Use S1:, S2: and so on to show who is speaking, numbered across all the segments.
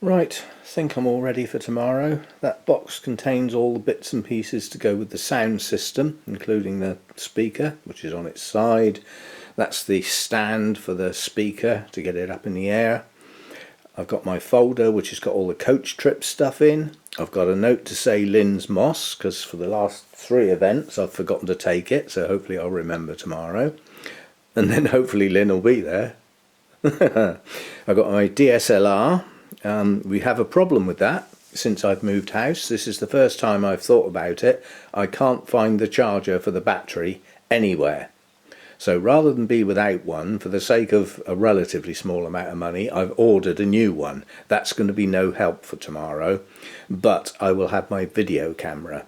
S1: Right, I think I'm all ready for tomorrow. That box contains all the bits and pieces to go with the sound system, including the speaker, which is on its side. That's the stand for the speaker to get it up in the air. I've got my folder, which has got all the coach trip stuff in. I've got a note to say Lynn's Moss, because for the last 3 events I've forgotten to take it, so hopefully I'll remember tomorrow. And then hopefully Lynn will be there. I've got my DSLR. We have a problem with that since I've moved house. This is the first time I've thought about it. I can't find the charger for the battery anywhere. So rather than be without one, for the sake of a relatively small amount of money, I've ordered a new one. That's going to be no help for tomorrow, but I will have my video camera,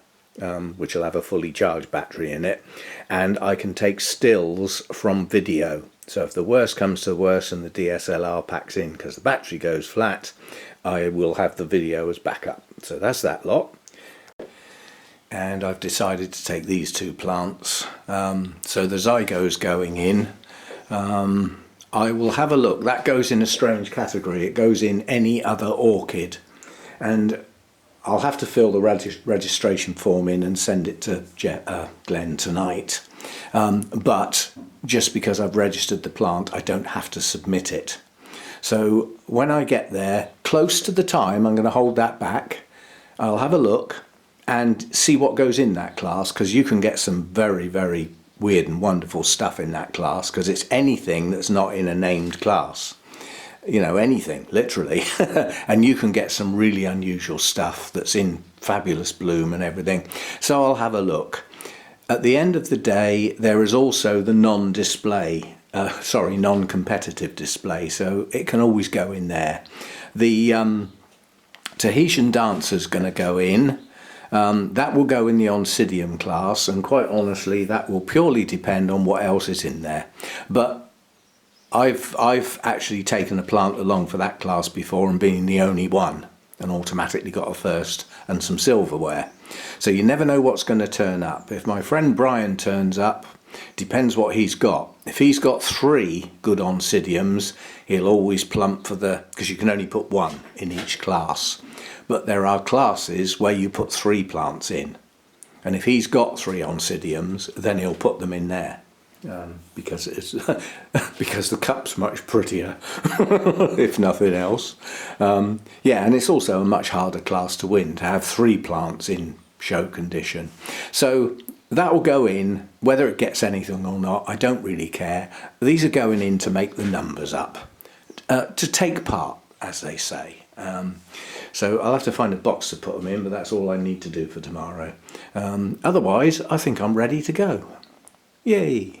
S1: which will have a fully charged battery in it, and I can take stills from video. So if the worst comes to the worst and the DSLR packs in because the battery goes flat, I will have the video as backup. So that's that lot. And I've decided to take these 2 plants. So the Zygo's going in. I will have a look. That goes in a strange category. It goes in any other orchid. And I'll have to fill the registration form in and send it to Glenn tonight. But just because I've registered the plant, I don't have to submit it. So when I get there, close to the time, I'm going to hold that back. I'll have a look and see what goes in that class, because you can get some very, very weird and wonderful stuff in that class, because it's anything that's not in a named class. You know, anything, literally. And you can get some really unusual stuff that's in fabulous bloom and everything. So I'll have a look. At the end of the day, there is also the non-competitive display, so it can always go in there. The Tahitian Dancer's going to go in. That will go in the Oncidium class, and quite honestly, that will purely depend on what else is in there. But I've actually taken a plant along for that class before and been the only one, and automatically got a first and some silverware. So you never know what's going to turn up. If my friend Brian turns up, depends what he's got. If he's got 3 good Oncidiums, he'll always plump for because you can only put 1 in each class. But there are classes where you put 3 plants in. And if he's got 3 Oncidiums, then he'll put them in there. Because it's because the cup's much prettier, if nothing else. Yeah, and it's also a much harder class to win, to have 3 plants in show condition. So that will go in, whether it gets anything or not, I don't really care. These are going in to make the numbers up, to take part, as they say. So I'll have to find a box to put them in, but that's all I need to do for tomorrow. Otherwise, I think I'm ready to go. Yay!